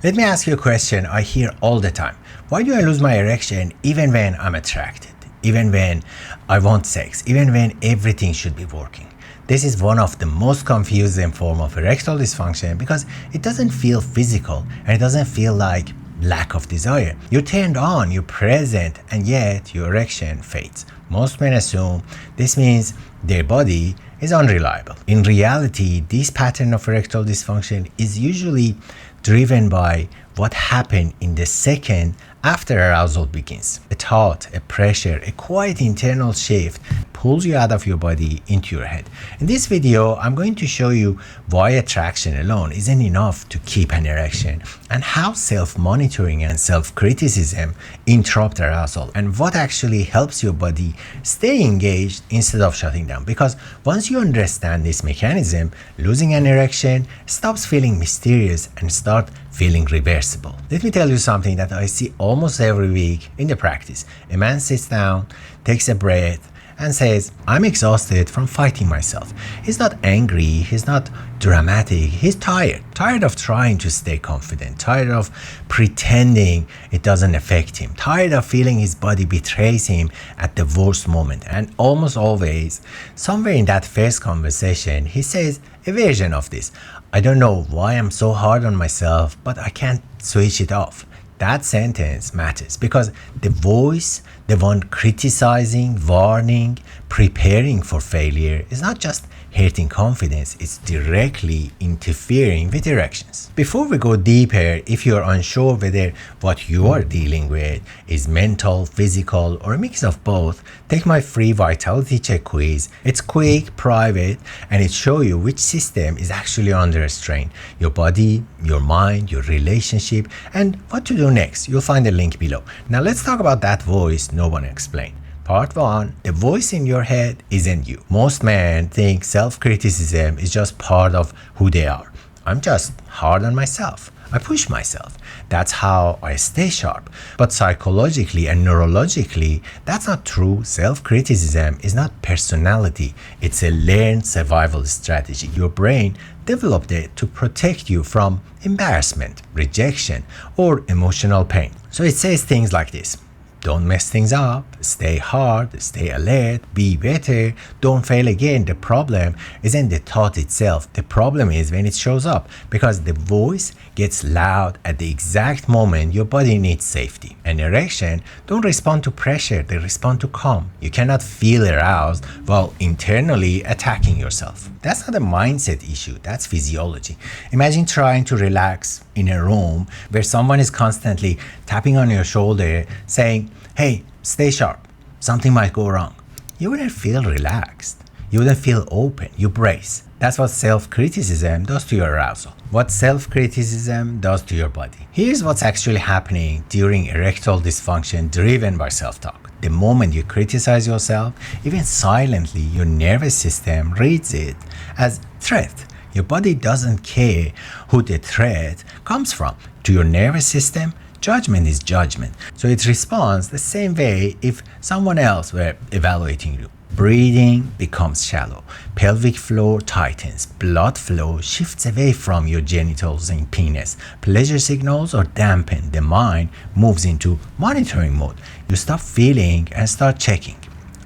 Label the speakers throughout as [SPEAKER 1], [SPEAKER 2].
[SPEAKER 1] Let me ask you a question I hear all the time. Why do I lose my erection even when I'm attracted? Even when I want sex? Even when everything should be working? This is one of the most confusing form of erectile dysfunction because it doesn't feel physical and it doesn't feel like lack of desire. You're turned on, you're present, and yet your erection fades. Most men assume this means their body is unreliable. In reality, this pattern of erectile dysfunction is usually driven by what happened in the second after arousal begins. A thought, a pressure, a quiet internal shift pulls you out of your body into your head. In this video, I'm going to show you why attraction alone isn't enough to keep an erection, and how self-monitoring and self-criticism interrupt arousal, and what actually helps your body stay engaged instead of shutting down. Because once you understand this mechanism, losing an erection stops feeling mysterious and start feeling reversible. Let me tell you something that I see almost every week in the practice. A man sits down, takes a breath, and says, I'm exhausted from fighting myself. He's not angry, he's not dramatic, he's tired of trying to stay confident, tired of pretending it doesn't affect him, tired of feeling his body betrays him at the worst moment. And almost always, somewhere in that first conversation, he says a version of this. I don't know why I'm so hard on myself, but I can't switch it off. That sentence matters because the voice, the one criticizing, warning, preparing for failure, is not just hurting confidence, it's directly interfering with erections. Before we go deeper, if you're unsure whether what you are dealing with is mental, physical, or a mix of both, take my free vitality check quiz. It's quick, private, and it shows you which system is actually under strain. Your body, your mind, your relationship, and what to do next. You'll find the link below. Now let's talk about that voice no one explained. Part 1, the voice in your head isn't you. Most men think self-criticism is just part of who they are. I'm just hard on myself. I push myself. That's how I stay sharp. But psychologically and neurologically, that's not true. Self-criticism is not personality. It's a learned survival strategy. Your brain developed it to protect you from embarrassment, rejection, or emotional pain. So it says things like this. Don't mess things up, stay hard, stay alert, be better, don't fail again. The problem isn't the thought itself. The problem is when it shows up, because the voice gets loud at the exact moment your body needs safety. An erection don't respond to pressure, they respond to calm. You cannot feel aroused while internally attacking yourself. That's not a mindset issue, that's physiology. Imagine trying to relax in a room where someone is constantly tapping on your shoulder saying, hey, stay sharp, something might go wrong. You wouldn't feel relaxed. You wouldn't feel open. You brace. That's what self-criticism does to your arousal. What self-criticism does to your body. Here's what's actually happening during erectile dysfunction driven by self-talk. The moment you criticize yourself, even silently, your nervous system reads it as threat. Your body doesn't care who the threat comes from. To your nervous system, judgment is judgment. So it responds the same way if someone else were evaluating you. Breathing becomes shallow. Pelvic floor tightens. Blood flow shifts away from your genitals and penis. Pleasure signals are dampened. The mind moves into monitoring mode. You stop feeling and start checking.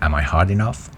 [SPEAKER 1] Am I hard enough?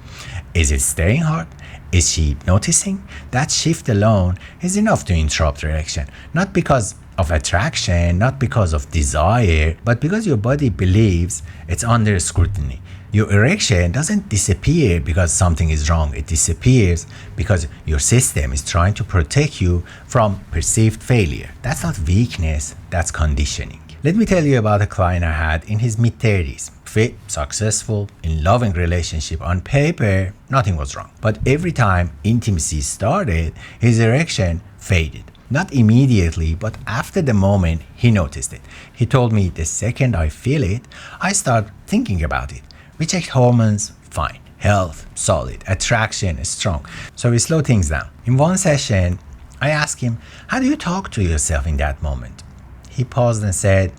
[SPEAKER 1] Is it staying hard? Is she noticing? That shift alone is enough to interrupt erection. Not because of attraction, not because of desire, but because your body believes it's under scrutiny. Your erection doesn't disappear because something is wrong. It disappears because your system is trying to protect you from perceived failure. That's not weakness, that's conditioning. Let me tell you about a client I had in his mid-30s. Fit, successful, in loving relationship. On paper, nothing was wrong. But every time intimacy started, his erection faded. Not immediately, but after the moment he noticed it. He told me, the second I feel it, I start thinking about it. We checked hormones, fine. Health, solid. Attraction, strong. So we slow things down. In one session, I asked him, how do you talk to yourself in that moment? He paused and said,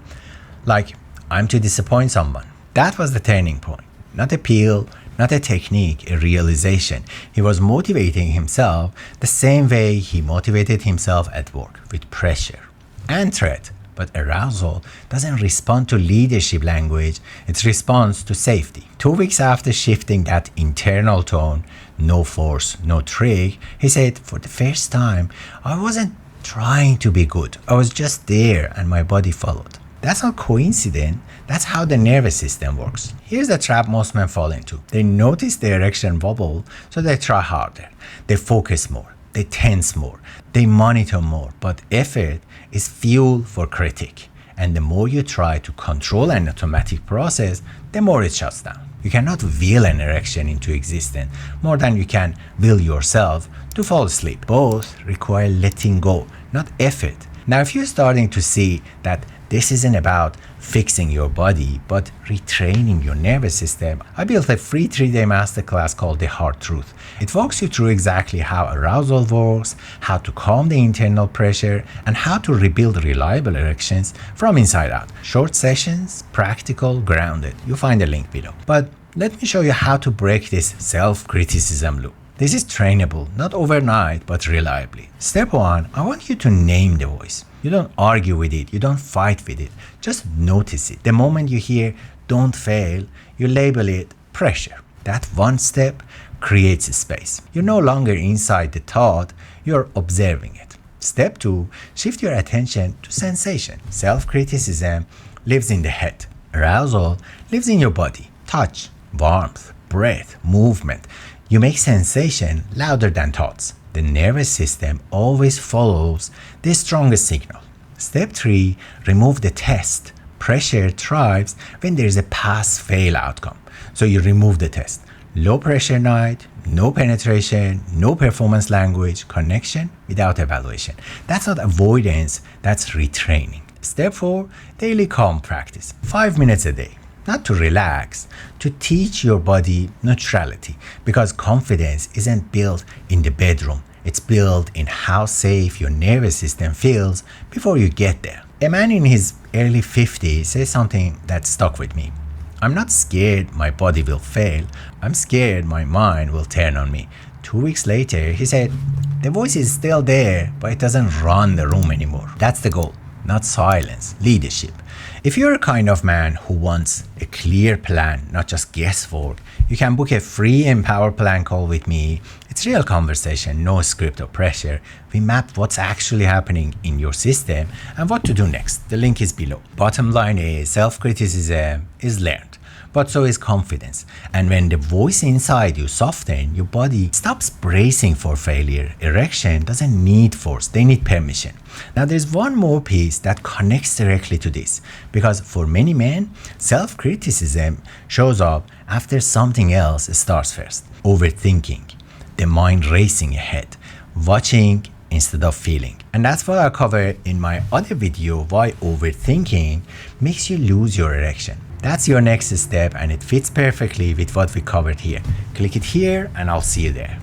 [SPEAKER 1] like, I'm to disappoint someone. That was the turning point. Not a pill, not a technique, a realization. He was motivating himself the same way he motivated himself at work, with pressure and threat, But arousal doesn't respond to leadership language, it responds to safety. 2 weeks after shifting that internal tone, no force, no trick, he said, for the first time, I wasn't trying to be good. I was just there and my body followed. That's not coincidence. That's how the nervous system works. Here's the trap most men fall into. They notice the erection wobble, so they try harder. They focus more. They tense more. They monitor more. But effort is fuel for critique. And the more you try to control an automatic process, the more it shuts down. You cannot will an erection into existence more than you can will yourself to fall asleep. Both require letting go, not effort. Now, if you're starting to see that this isn't about fixing your body, but retraining your nervous system, I built a free 3-day masterclass called The Hard Truth. It walks you through exactly how arousal works, how to calm the internal pressure, and how to rebuild reliable erections from inside out. Short sessions, practical, grounded. You'll find the link below. But let me show you how to break this self-criticism loop. This is trainable, not overnight, but reliably. Step 1, I want you to name the voice. You don't argue with it, you don't fight with it, just notice it. The moment you hear don't fail, you label it pressure. That one step creates a space. You're no longer inside the thought, you're observing it. Step 2, shift your attention to sensation. Self-criticism lives in the head. Arousal lives in your body. Touch, warmth, breath, movement. You make sensation louder than thoughts. The nervous system always follows the strongest signal. Step 3, remove the test. Pressure thrives when there is a pass-fail outcome. So you remove the test. Low pressure night, no penetration, no performance language, connection without evaluation. That's not avoidance, that's retraining. Step 4, daily calm practice. 5 minutes a day. Not to relax, to teach your body neutrality, because confidence isn't built in the bedroom. It's built in how safe your nervous system feels before you get there. A man in his early 50s says something that stuck with me. I'm not scared my body will fail. I'm scared my mind will turn on me. 2 weeks later, he said, the voice is still there, but it doesn't run the room anymore. That's the goal, not silence, leadership. If you're a kind of man who wants a clear plan, not just guesswork, you can book a free Empower Plan call with me. It's real conversation, no script or pressure. We map what's actually happening in your system and what to do next. The link is below. Bottom line is self-criticism is learned, but so is confidence. And when the voice inside you softens, your body stops bracing for failure. Erection doesn't need force, they need permission. Now there's one more piece that connects directly to this, because for many men, self-criticism shows up after something else starts first. Overthinking, the mind racing ahead, watching instead of feeling. And that's what I cover in my other video, why overthinking makes you lose your erection. That's your next step and it fits perfectly with what we covered here. Click it here and I'll see you there.